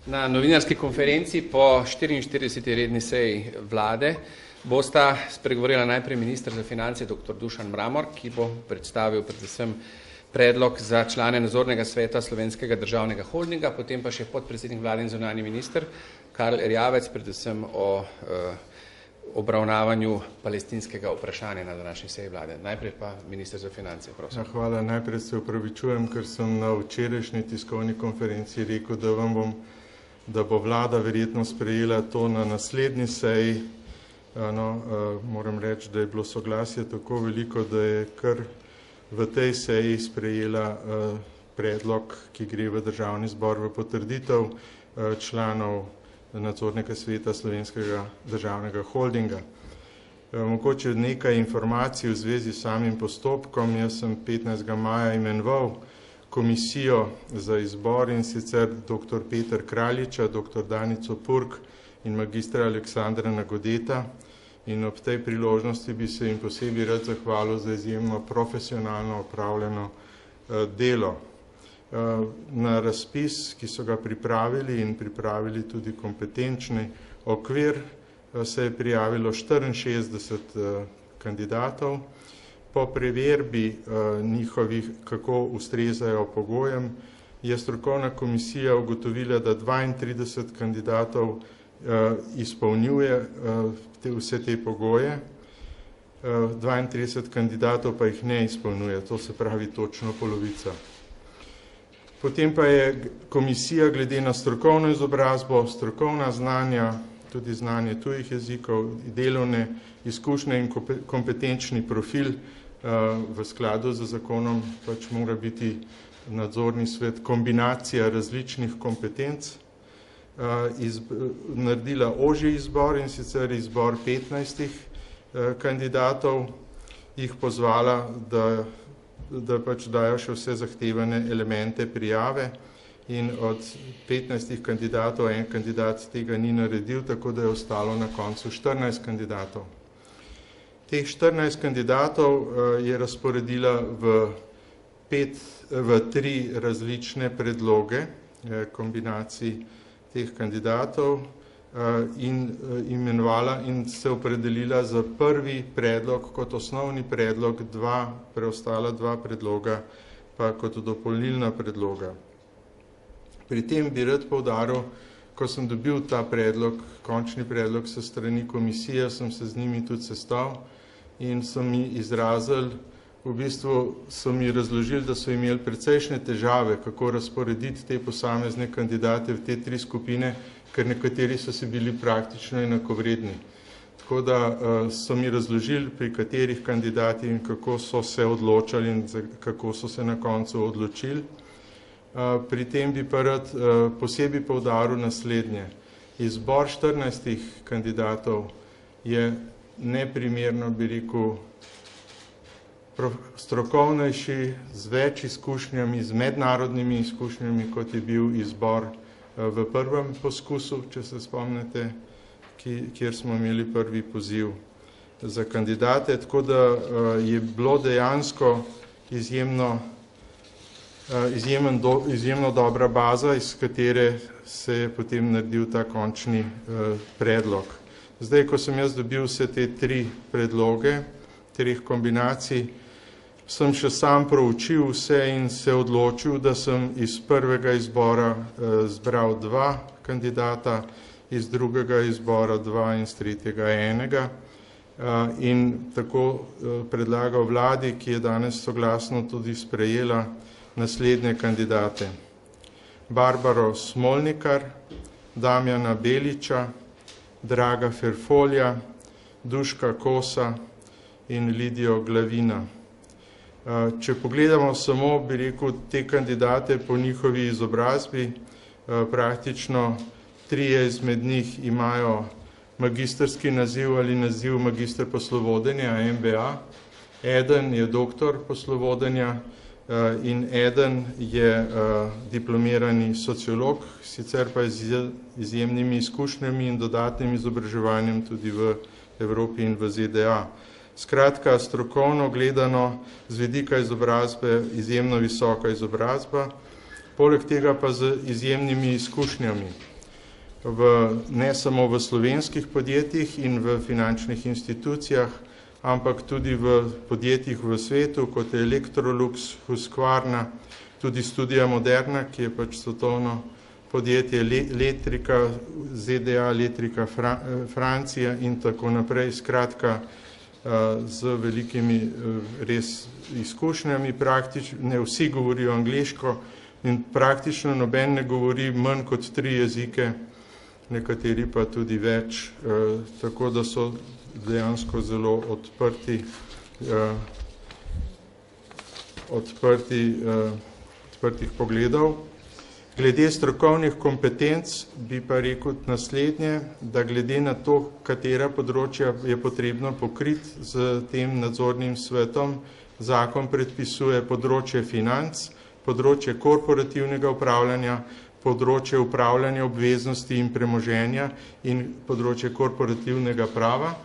Na novinarski konferenci po 44. redni seji vlade bosta spregovorila najprej minister za finance dr. Dušan Mramor, ki bo predstavil predvsem predlog za člane nadzornega sveta Slovenskega državnega holdinga, potem pa še podpredsednik vlade in zunanji minister Karl Erjavec, predvsem o obravnavanju palestinskega vprašanja na današnji seji vlade. Najprej pa minister za finance, prosim. Ja, hvala. Najprej se opravičujem, ker sem na včerajšnji tiskovni konferenci rekel, da bo vlada verjetno sprejela to na naslednji seji. Moram reči, da je bilo soglasje tako veliko, da je kar v tej seji sprejela predlog, ki gre v državni zbor v potrditev članov nadzornega sveta Slovenskega državnega holdinga. Mogoče nekaj informacij v zvezi s samim postopkom. Jaz sem 15. maja imenoval komisijo za izbor, in sicer dr. Peter Kraljiča, dr. Danico Purk in magistra Aleksandra Nagodeta. In ob tej priložnosti bi se jim posebej rad zahvalil za izjemno profesionalno opravljeno delo. Na razpis, ki so ga pripravili in pripravili tudi kompetenčni okvir, se je prijavilo 64 kandidatov. Po preverbi njihovih, kako ustrezajo pogojem, je strokovna komisija ugotovila, da 32 kandidatov izpolnjuje vse te pogoje, 32 kandidatov pa jih ne izpolnjuje, to se pravi točno polovica. Potem pa je komisija glede na strokovno izobrazbo, strokovna znanja, tudi znanje tujih jezikov, delovne izkušnje in kompetenčni profil v skladu z zakonom, pač mora biti nadzorni svet kombinacija različnih kompetenc, naredila ožji izbor, in sicer izbor 15 kandidatov, jih pozvala, da pač dajo še vse zahtevane elemente prijave, in od 15 kandidatov en kandidat tega ni naredil, tako da je ostalo na koncu 14 kandidatov. Teh 14 kandidatov je razporedila v 3 različne predloge kombinacij teh kandidatov in imenovala in se opredelila za prvi predlog kot osnovni predlog, preostala 2 predloga pa kot dopolnilna predloga. Pri tem bi rad poudaril, ko sem dobil ta predlog, končni predlog s strani komisije, sem se z njimi tudi sestal in so mi izrazili, v bistvu so mi razložili, da so imeli precejšnje težave, kako razporediti te posamezne kandidate v te 3 skupine, ker nekateri so si bili praktično enakovredni. Tako da so mi razložili, pri katerih kandidatih in kako so se odločali in kako so se na koncu odločili. Pri tem bi pa rad posebej poudaril naslednje. Izbor 14 kandidatov je neprimerno, bi rekel, strokovnejši, z več izkušnjami, z mednarodnimi izkušnjami, kot je bil izbor v prvem poskusu, če se spomnite, kjer smo imeli prvi poziv za kandidate. Tako da je bilo dejansko izjemno dobra baza, iz katere se je potem naredil ta končni predlog. Zdaj, ko sem jaz dobil vse te 3 predloge, 3 kombinacij, sem še sam proučil vse in se odločil, da sem iz prvega izbora zbral 2 kandidata, iz drugega izbora 2 in iz tretjega 1. In tako predlagal vladi, ki je danes soglasno tudi sprejela naslednje kandidate. Barbaro Smolnikar, Damjana Beliča, Draga Ferfolja, Duška Kosa in Lidijo Glavina. Če pogledamo samo, bi rekel, te kandidate po njihovi izobrazbi, praktično 3 izmed njih imajo magistrski naziv ali naziv magister poslovodenja, MBA, eden je doktor poslovodenja in eden je diplomirani sociolog, sicer pa z izjemnimi izkušnjami in dodatnim izobraževanjem tudi v Evropi in v ZDA. Skratka, strokovno gledano, z vidika izobrazbe, izjemno visoka izobrazba, poleg tega pa z izjemnimi izkušnjami. ne samo v slovenskih podjetjih in v finančnih institucijah, ampak tudi v podjetjih v svetu, kot je Electrolux, Husqvarna, tudi Studija Moderna, ki je pač svetovno podjetje, Letrika, ZDA, Letrika, Francija in tako naprej, skratka z velikimi res izkušnjami, ne vsi govorijo angleško in praktično noben ne govori manj kot 3 jezike, nekateri pa tudi več, tako da so dejansko zelo odprtih pogledov. Glede strokovnih kompetenc bi pa rekel naslednje, da glede na to, katera področja je potrebno pokriti z tem nadzornim svetom, zakon predpisuje področje financ, področje korporativnega upravljanja, področje upravljanja obveznosti in premoženja in področje korporativnega prava.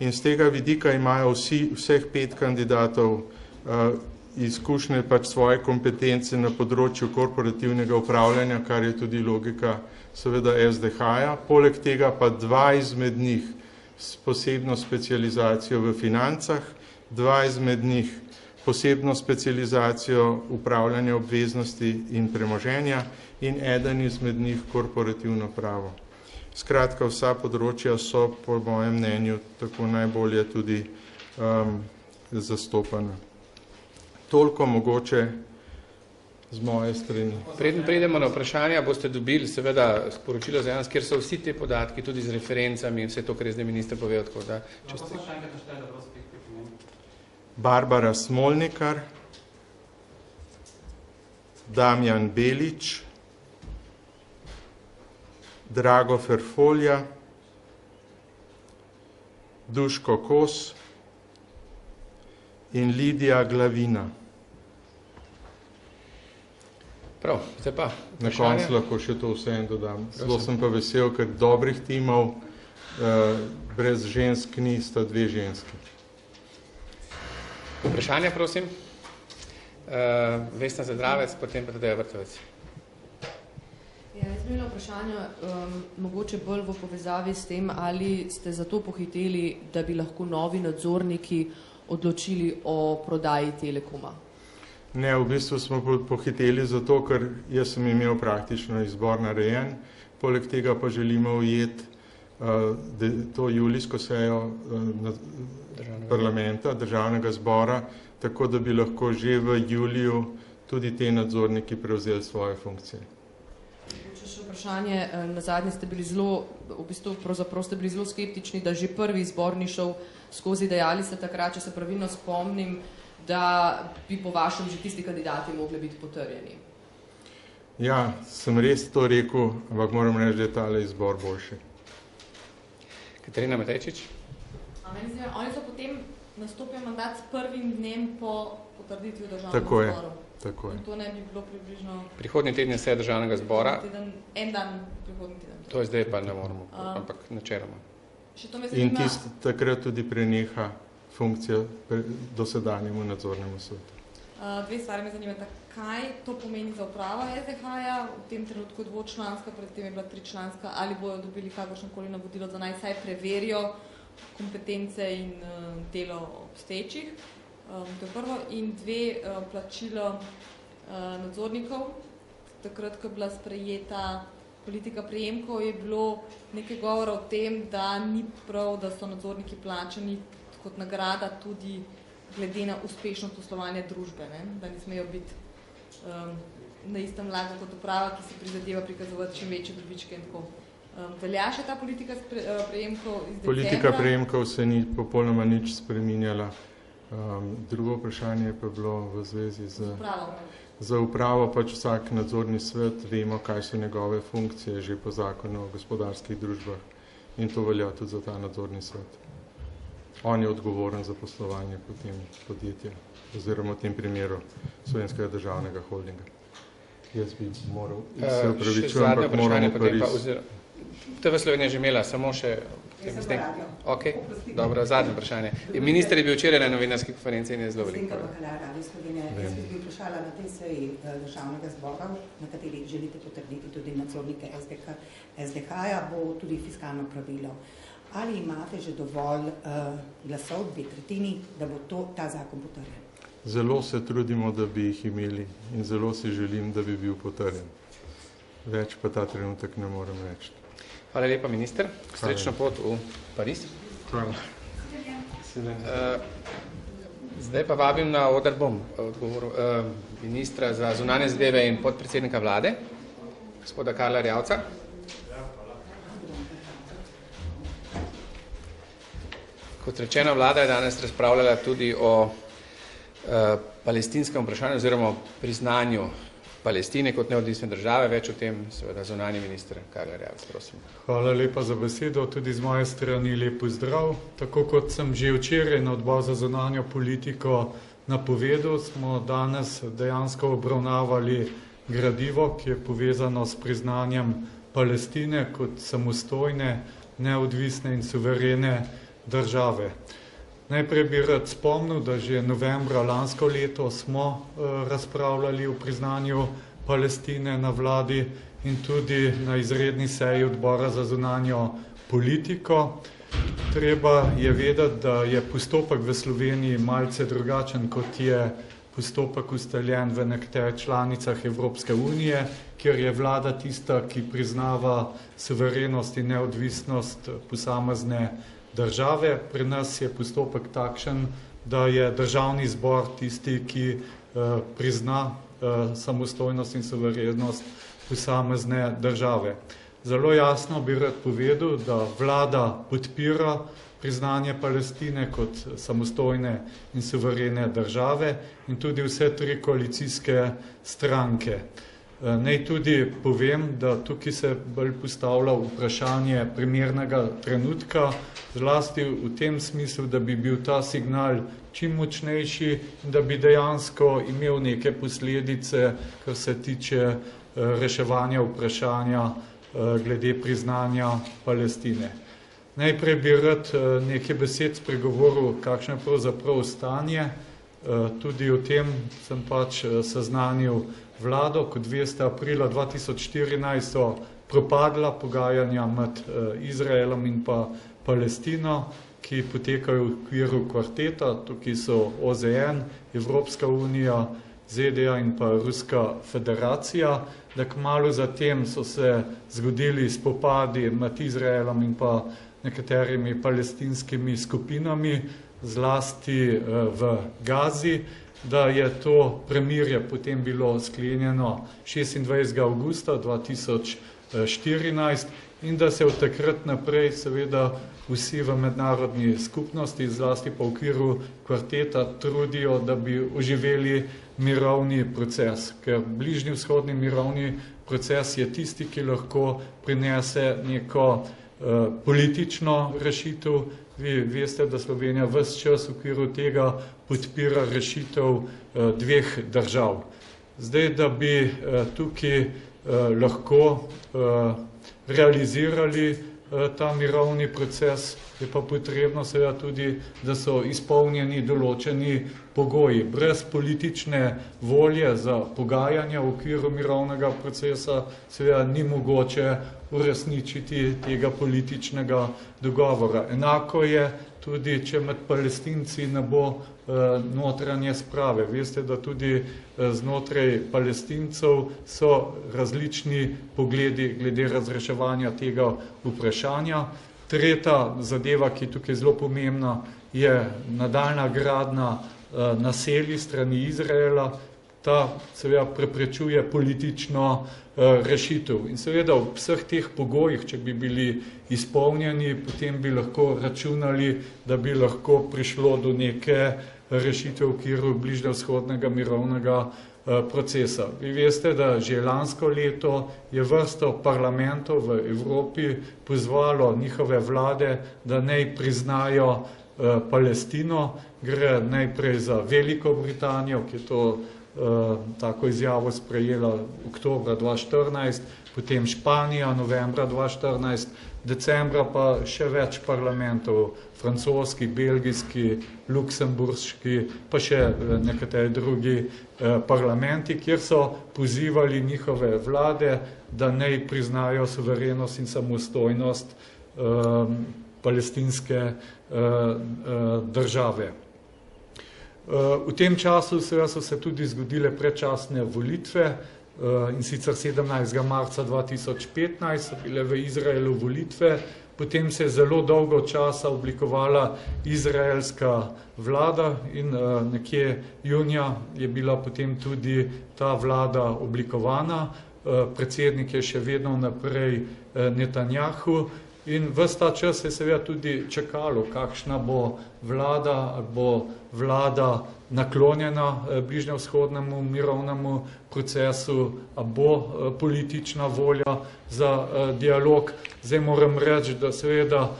In z tega vidika imajo vseh 5 kandidatov izkušnje pač svoje kompetence na področju korporativnega upravljanja, kar je tudi logika seveda SDH-ja. Poleg tega pa 2 izmed njih s posebno specializacijo v financah, 2 izmed njih posebno specializacijo upravljanja obveznosti in premoženja in 1 izmed njih korporativno pravo. Skratka, vsa področja so po mojem mnenju tako najbolje tudi zastopana. Toliko mogoče z moje strani. Preden prejdemo na vprašanja, boste dobili seveda sporočilo za javnost, kjer so vsi te podatki, tudi z referencami in vse to, kar je zdaj minister povedal. Tako da, če ste... Barbara Smolnikar, Damjan Belič, Drago Ferfolja, Duško Kos in Lidija Glavina. Prav, zdaj pa vprašanje. Na koncu lahko še to vse dodam. Zelo sem pa vesel, ker dobrih timov brez žensk ni, sta 2 ženski. Vprašanje, prosim. Vesna Zadravec, potem pa Tadeja Vrtovec. Ja, jaz bi imela vprašanje, mogoče bolj v povezavi s tem, ali ste zato pohiteli, da bi lahko novi nadzorniki odločili o prodaji Telekoma? Ne, v bistvu smo pohiteli zato, ker jaz sem imel praktično izbor narejen, poleg tega pa želimo ujeti to julijsko sejo parlamenta, državnega zbora, tako da bi lahko že v juliju tudi te nadzorniki prevzeli svoje funkcije. Še vprašanje, na zadnje ste bili zelo skeptični, da že prvi izbor ni šel skozi, dejali ste takrat, če se pravilno spomnim, da bi po vašem že tisti kandidati mogli biti potrjeni. Ja, sem res to rekel, ampak moram reči, da je tale izbor boljši. Katarina Matejčič. Oni so potem nastopil mandat s prvim dnem po potrditvi v državnem zboru. Tako je. In to ne bi bilo približno... Prihodnji teden je seja državnega zbora. En dan prihodnji teden. To je zdaj pa ne moramo, ampak načeloma. In takrat tudi preneha funkcija dosedanjemu nadzornemu svetu. 2 stvari me zanimata. Kaj to pomeni za upravo SDH-ja? V tem trenutku 2-članska, predtem je bila 3-članska. Ali bojo dobili kakršnokoli navodilo, da naj saj preverijo kompetence in delo obstečih? To je prvo. In 2, plačilo nadzornikov. Takrat, ko je bila sprejeta politika prejemkov, je bilo nekaj govora o tem, da ni prav, da so nadzorniki plačani kot nagrada tudi glede na uspešnost poslovanja družbe, ne? Da ne smejo biti na istem lagu kot uprava, ki se prizadeva prikazovati čim večje dobičke in tako. Velja še ta politika prejemkov iz decembra? Politika prejemkov se ni popolnoma nič spreminjala. Drugo vprašanje pa bilo v zvezi z upravo, pač vsak nadzorni svet, vemo, kaj so njegove funkcije že po zakonu o gospodarskih družbah in to velja tudi za ta nadzorni svet. On je odgovoren za poslovanje potem podjetja, oziroma v tem primeru Slovenskega državnega holdinga. Jaz bi moral se upravičujem, ampak moram v Pariz. TV Slovenija že imela samo še Ok, dobro, zadnje vprašanje. Minister je bil včeraj na novinarski konferenci in je zelo veliko. Jaz bi vprašala na tej seji državnega zbora, na kateri želite potrditi tudi nadzornike SDH-ja, bo tudi fiskalno pravilo. Ali imate že dovolj glasov, 2/3, da bo ta zakon potrjen? Zelo se trudimo, da bi jih imeli in zelo si želim, da bi bil potrjen. Več pa ta trenutek ne morem reči. Hvala lepa, minister. Srečno pot v Pariz. Hvala. Zdaj pa vabim na oder ministra za zunanje zadeve in podpredsednika vlade, gospoda Karla Erjavca. Kot rečeno, vlada je danes razpravljala tudi o palestinskem vprašanju oziroma priznanju Palestine kot neodvisne države. Več o tem seveda zunanji minister Karl Erjavec, prosim. Hvala lepa za besedo, tudi z moje strani lep pozdrav. Tako kot sem že včeraj na odbor za zunanjo politiko napovedal, smo danes dejansko obravnavali gradivo, ki je povezano s priznanjem Palestine kot samostojne, neodvisne in suverene države. Najprej bi rad spomnil, da že novembra lansko leto smo razpravljali o priznanju Palestine na vladi in tudi na izredni seji odbora za zunanjo politiko. Treba je vedeti, da je postopek v Sloveniji malce drugačen, kot je postopek ustaljen v nekaterih članicah Evropske unije, kjer je vlada tista, ki priznava suverenost in neodvisnost posamezne države. Pri nas je postopek takšen, da je državni zbor tisti, ki prizna samostojnost in suverenost posamezne države. Zelo jasno bi rad povedal, da vlada podpira priznanje Palestine kot samostojne in suverene države in tudi vse tri koalicijske stranke. Naj tudi povem, da tukaj se bolj postavlja vprašanje primernega trenutka, zlasti v tem smislu, da bi bil ta signal čim močnejši in da bi dejansko imel neke posledice, kar se tiče reševanja vprašanja glede priznanja Palestine. Najprej bi rad nekaj besed spregovoril, kakšno je pravzaprav stanje. Tudi o tem sem pač seznanil vlado. Kot veste, aprila 2014 so propadla pogajanja med Izraelom in pa Palestino, ki potekajo v okviru kvarteta. Tukaj so OZN, Evropska unija, ZDA in pa Ruska federacija. Da kmalu zatem so se zgodili spopadi med Izraelom in pa nekaterimi palestinskimi skupinami, zlasti v Gazi, da je to premirje potem bilo sklenjeno 26. avgusta 2014 in da se od takrat naprej seveda vsi v mednarodni skupnosti, zlasti pa v okviru kvarteta, trudijo, da bi oživeli mirovni proces. Ker bližnji vzhodni mirovni proces je tisti, ki lahko prinese neko politično rešitev. Vi veste, da Slovenija ves čas v okviru tega podpira rešitev dveh držav. Zdaj, da bi tukaj lahko realizirali ta mirovni proces, je pa potrebno seveda tudi, da so izpolnjeni določeni pogoji. Brez politične volje za pogajanja v okviru mirovnega procesa seveda ni mogoče uresničiti tega političnega dogovora. Enako je tudi, če med Palestinci ne bo notranje sprave. Veste, da tudi znotraj Palestincev so različni pogledi glede razreševanja tega vprašanja. Tretja zadeva, ki je tukaj zelo pomembna, je nadaljnja gradnja naselij strani Izraela. Ta seveda preprečuje politično rešitev. In seveda v vseh teh pogojih, če bi bili izpolnjeni, potem bi lahko računali, da bi lahko prišlo do neke rešitve v okviru bližnjevzhodnega mirovnega procesa. Vi veste, da že lansko leto je vrsto parlamentov v Evropi pozvalo njihove vlade, da naj priznajo Palestino. Gre najprej za Veliko Britanijo, ki je to tako izjavo sprejela oktobra 2014, potem Španija novembra 2014, decembra pa še več parlamentov, francoski, belgijski, luksemburški, pa še nekateri drugi parlamenti, kjer so pozivali njihove vlade, da naj priznajo suverenost in samostojnost palestinske države. V tem času so se tudi zgodile predčasne volitve, in sicer 17. marca 2015 so bile v Izraelu volitve, potem se je zelo dolgo časa oblikovala izraelska vlada in nekje junija je bila potem tudi ta vlada oblikovana, predsednik je še vedno naprej Netanjahu in ves ta čas je seveda tudi čakalo, kakšna bo vlada, ali bo vlada naklonjena bližnjevzhodnemu mirovnemu procesu, ali bo politična volja za dialog. Zdaj moram reči, da seveda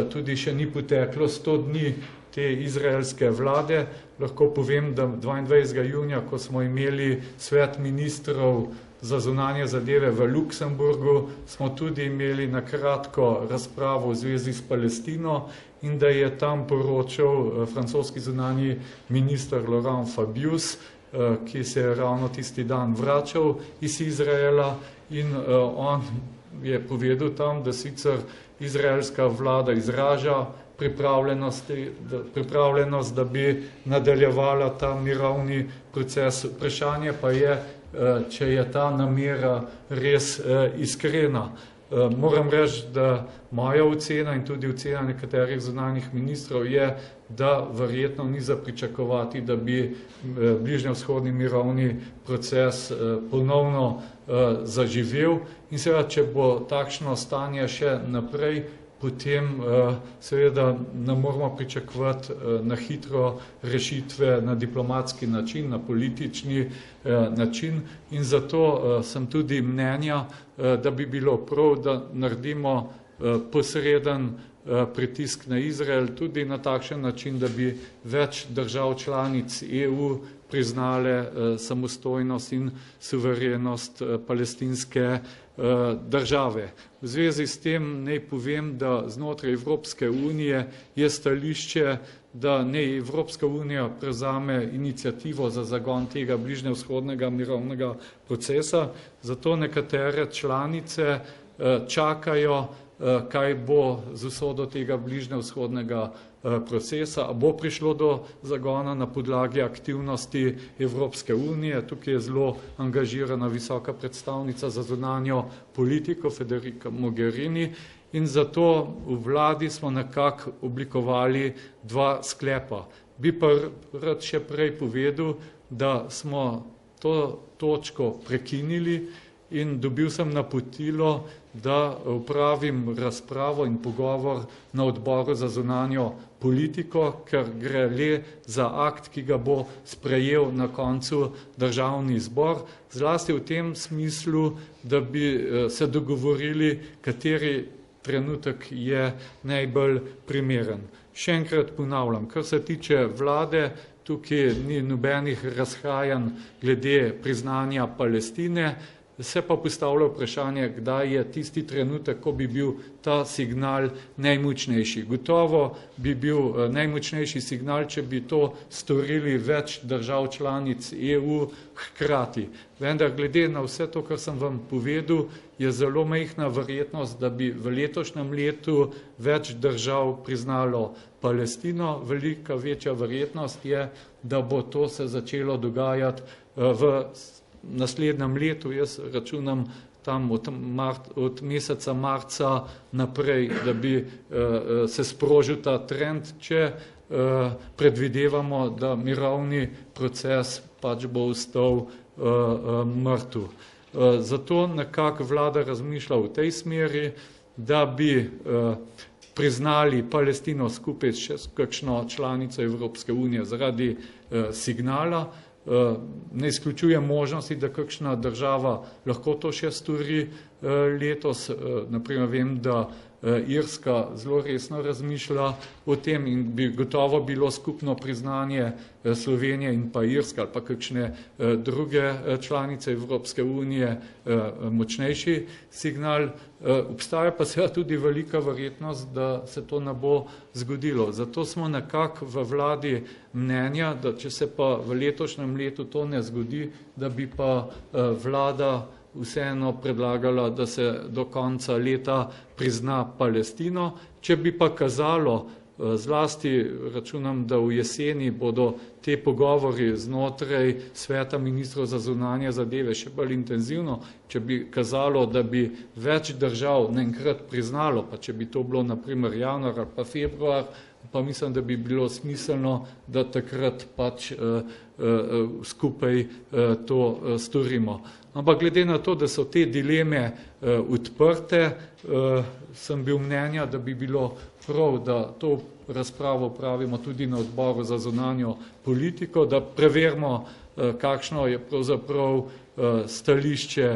tudi še ni poteklo 100 dni te izraelske vlade. Lahko povem, da 22. junija, ko smo imeli svet ministrov za zunanje zadeve v Luksemburgu, smo tudi imeli na kratko razpravo v zvezi s Palestino in da je tam poročal francoski zunanji minister Laurent Fabius, ki se je ravno tisti dan vračal iz Izraela in on je povedal tam, da sicer izraelska vlada izraža pripravljenost, da bi nadaljevala ta mirovni proces. Vprašanje pa je, če je ta namera res iskrena. Moram reči, da moja ocena in tudi ocena nekaterih zunanjih ministrov je, da verjetno ni za pričakovati, da bi bližnjevzhodni mirovni proces ponovno zaživel. In seveda, če bo takšno stanje še naprej, potem seveda ne moramo pričakovati na hitro rešitve na diplomatski način, na politični način in zato sem tudi mnenja, da bi bilo prav, da naredimo posreden pritisk na Izrael tudi na takšen način, da bi več držav članic EU priznale samostojnost in suverenost palestinske države. V zvezi s tem naj povem, da znotraj Evropske unije je stališče, da naj Evropska unija prevzame iniciativo za zagon tega bližnjevzhodnega mirovnega procesa, zato nekatere članice čakajo, kaj bo z usodo tega bližnjevzhodnega procesa, a bo prišlo do zagona na podlagi aktivnosti Evropske unije. Tukaj je zelo angažirana visoka predstavnica za zunanjo politiko Federica Mogherini in zato v vladi smo nekako oblikovali 2 sklepa. Bi pa rad še prej povedal, da smo to točko prekinili in dobil sem napotilo, da upravim razpravo in pogovor na odboru za zunanjo politiko, ker gre le za akt, ki ga bo sprejel na koncu državni zbor, zlasti v tem smislu, da bi se dogovorili, kateri trenutek je najbolj primeren. Še enkrat ponavljam, kar se tiče vlade, tukaj ni nobenih razhajanj glede priznanja Palestine, se pa postavlja vprašanje, kdaj je tisti trenutek, ko bi bil ta signal najmočnejši. Gotovo bi bil najmočnejši signal, če bi to storili več držav članic EU hkrati. Vendar glede na vse to, kar sem vam povedal, je zelo majhna verjetnost, da bi v letošnjem letu več držav priznalo Palestino. Velika večja verjetnost je, da bo to se začelo dogajati v naslednjem letu. Jaz računam tam od meseca marca naprej, da bi se sprožil ta trend, če predvidevamo, da mirovni proces pač bo ostal mrtev. Zato nekako vlada razmišlja v tej smeri, da bi priznali Palestino skupaj še s kakšno članico Evropske unije zaradi signala. Ne izključuje možnosti, da kakšna država lahko to še stori letos. Naprimer, vem, da Irska zelo resno razmišlja o tem in bi gotovo bilo skupno priznanje Slovenije in pa Irska ali pa kakšne druge članice Evropske unije močnejši signal. Obstaja pa seveda tudi velika verjetnost, da se to ne bo zgodilo. Zato smo nekako v vladi mnenja, da če se pa v letošnjem letu to ne zgodi, da bi pa vlada vseeno predlagala, da se do konca leta prizna Palestino. Če bi pa kazalo, zlasti računam, da v jeseni bodo te pogovori znotraj sveta ministrov za zunanje zadeve še bolj intenzivno, če bi kazalo, da bi več držav naenkrat priznalo, pa če bi to bilo naprimer januar ali pa februar, pa mislim, da bi bilo smiselno, da takrat pač skupaj to storimo. Ampak glede na to, da so te dileme odprte, sem bil mnenja, da bi bilo prav, da to razpravo pravimo tudi na odboru za zunanjo politiko, da preverimo, kakšno je pravzaprav stališče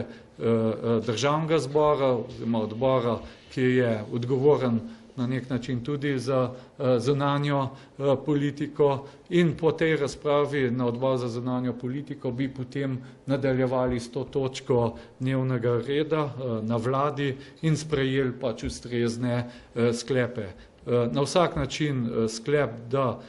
državnega zbora oziroma odbora, ki je odgovoren na nek način tudi za zunanjo politiko, in po tej razpravi na odbor za zunanjo politiko bi potem nadaljevali s to točko dnevnega reda na vladi in sprejeli pač ustrezne sklepe. Na vsak način sklep, da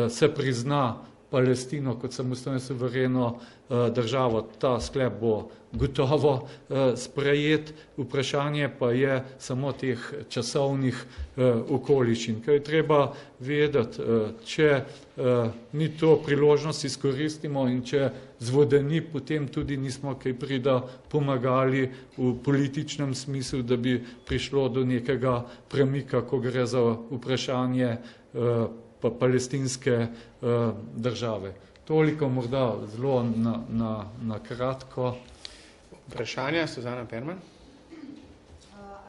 se prizna Palestino kot samostojno suvereno državo, ta sklep bo gotovo sprejet. Vprašanje pa je samo teh časovnih okoliščin. Kaj je treba vedeti, če mi to priložnost izkoristimo in če zvodeni, potem tudi nismo kaj prida pomagali v političnem smislu, da bi prišlo do nekega premika, ko gre za vprašanje pa palestinske države. Toliko morda zelo na kratko. Vprašanja, Suzana Perman.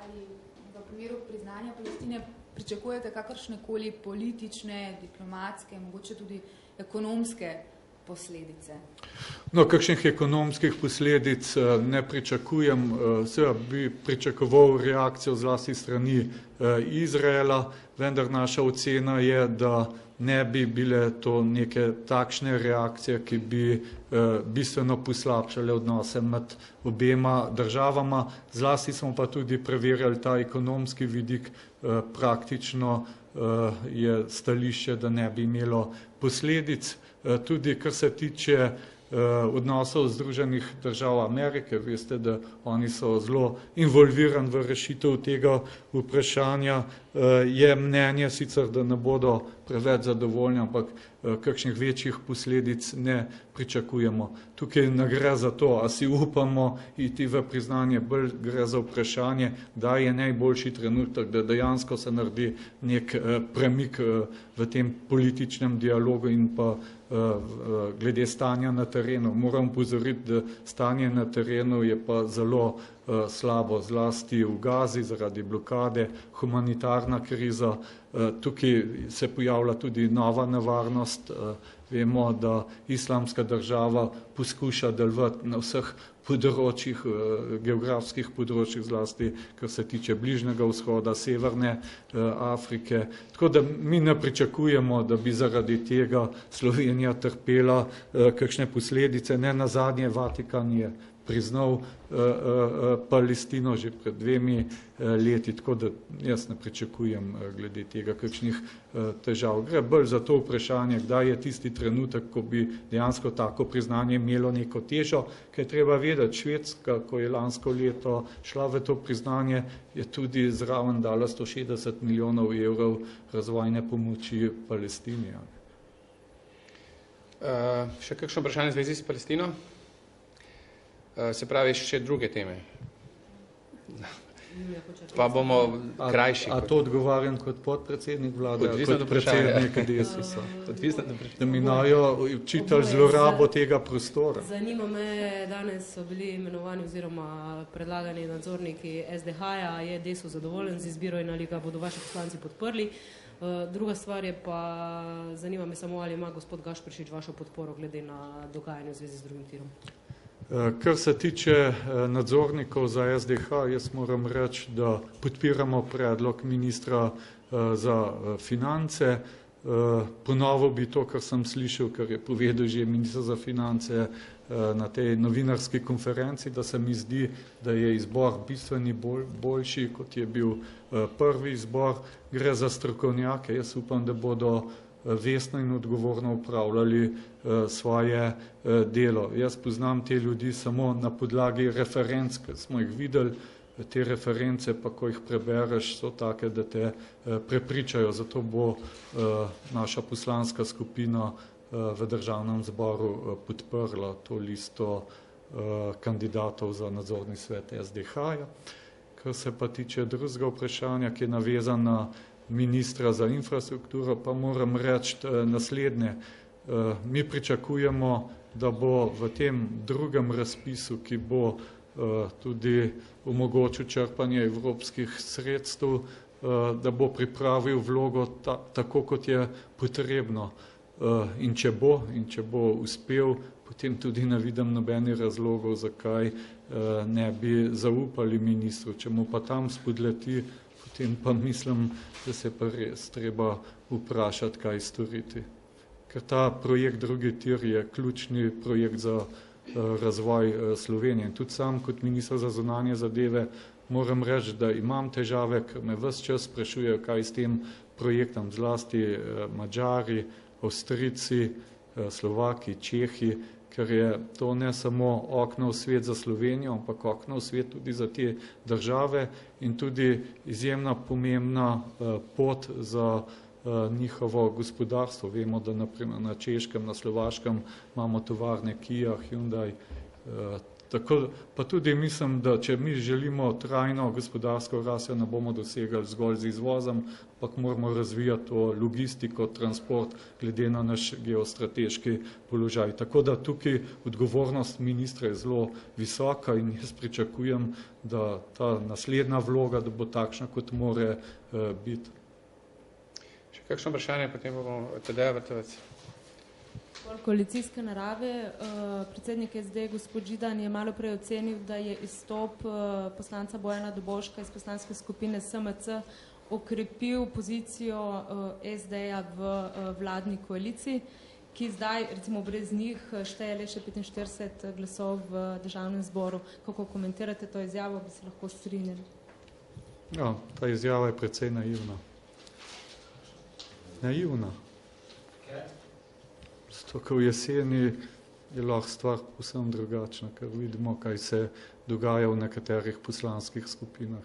Ali v primeru priznanja Palestine pričakujete kakršnekoli politične, diplomatske, mogoče tudi ekonomske posledice? No, kakšnih ekonomskih posledic ne pričakujem. Seveda bi pričakoval reakcijo zlasti strani Izraela, vendar naša ocena je, da ne bi bile to neke takšne reakcije, ki bi bistveno poslabšale odnose med obema državama. Zlasti smo pa tudi preverjali ta ekonomski vidik, praktično je stališče, da ne bi imelo posledic. Tudi kar se tiče odnosov Združenih držav Amerike, veste, da oni so zelo involvirani v rešitev tega vprašanja, je mnenje sicer, da ne bodo preveč zadovoljni, ampak kakšnih večjih posledic ne pričakujemo. Tukaj ne gre za to, a si upamo iti v priznanje, bolj gre za vprašanje, da je najboljši trenutek, da dejansko se naredi nek premik v tem političnem dialogu in pa glede stanja na terenu. Moram pozoriti, da stanje na terenu je pa zelo slabo, zlasti v Gazi zaradi blokade, humanitarna kriza. Tukaj se pojavlja tudi nova nevarnost. Vemo, da Islamska država poskuša delovati na vseh področjih, geografskih področjih, zlasti kar se tiče Bližnjega vzhoda, Severne Afrike. Tako da mi ne pričakujemo, da bi zaradi tega Slovenija trpela kakšne posledice. Ne nazadnje, Vatikan je priznal Palestino že pred 2 leti, tako da jaz ne pričakujem glede tega kakšnih težav. Gre bolj za to vprašanje, kdaj je tisti trenutek, ko bi dejansko tako priznanje imelo neko težo, ker je treba vedeti, Švedska, ko je lansko leto šla v to priznanje, je tudi zraven dala 160 milijonov evrov razvojne pomoči Palestini. Še kakšno vprašanje v zvezi s Palestino? Se pravi, še druge teme. Pa bomo krajši. A to odgovarjam kot podpredsednik vlade, kot predsednik DSS-a? Da mi najo učitelj zlorabo tega prostora. Zanima me, danes so bili imenovani oziroma predlagani nadzorniki SDH-ja, je DESU zadovoljen z izbiro in ali ga bodo vaši poslanci podprli. Druga stvar je pa, zanima me samo, ali ima gospod Gašperšič vašo podporo glede na dogajanje v zvezi z drugim tirom. Kar se tiče nadzornikov za SDH, jaz moram reči, da podpiramo predlog ministra za finance. Ponovil bi to, kar sem slišal, kar je povedal že minister za finance na tej novinarski konferenci, da se mi zdi, da je izbor bistveni boljši, kot je bil prvi izbor. Gre za strokovnjake. Jaz upam, da bodo vestno in odgovorno upravljali svoje delo. Jaz poznam te ljudi samo na podlagi referenc, ki smo jih videli. Te reference pa, ko jih prebereš, so take, da te prepričajo. Zato bo naša poslanska skupina v Državnem zboru podprla to listo kandidatov za nadzorni svet SDH-ja. Kar se pa tiče drugega vprašanja, ki je navezan na ministra za infrastrukturo, pa moram reči naslednje. Mi pričakujemo, da bo v tem drugem razpisu, ki bo tudi omogočil črpanje evropskih sredstev, da bo pripravil vlogo tako, kot je potrebno. In če bo uspel, potem tudi ne vidim nobenih razlogov, zakaj ne bi zaupali ministru. Če mu pa tam spodleti, potem pa mislim, da se pa res treba vprašati, kaj storiti. Ker ta projekt drugi tir je ključni projekt za razvoj Slovenije. In tudi sam kot minister za zunanje zadeve moram reči, da imam težave, ker me ves čas sprašujejo, kaj s tem projektom, zlasti Madžari, Avstrijci, Slovaki, Čehi, ker je to ne samo okno v svet za Slovenijo, ampak okno v svet tudi za te države in tudi izjemna pomembna pot za njihovo gospodarstvo. Vemo, da naprimer na Češkem, na Slovaškem imamo tovarne Kia, Hyundai. Tako, pa tudi mislim, da če mi želimo trajno gospodarsko rast, ne bomo dosegali zgolj z izvozom, ampak moramo razvijati to logistiko, transport, glede na naš geostrateški položaj. Tako da tukaj odgovornost ministra je zelo visoka in jaz pričakujem, da ta naslednja vloga, da bo takšna, kot more biti. Še kakšno vprašanje, potem bomo Tadeja Vrtovec. Koalicijske narave. Predsednik SD, gospod Židan, je malo prej ocenil, da je izstop poslanca Bojana Dobovška iz poslanske skupine SMC okrepil pozicijo SD-ja v vladni koaliciji, ki zdaj, recimo brez njih, šteje le še 45 glasov v Državnem zboru. Kako komentirate to izjavo, bi se lahko strinjali? Ja, ta izjava je precej naivna. Naivna. Zato, ker v jeseni je lahko stvar povsem drugačna, ker vidimo, kaj se dogaja v nekaterih poslanskih skupinah.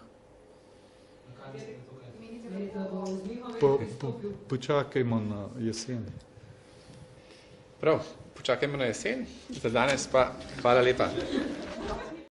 Počakajmo na jesen. Prav, počakajmo na jesen. Za danes pa hvala lepa.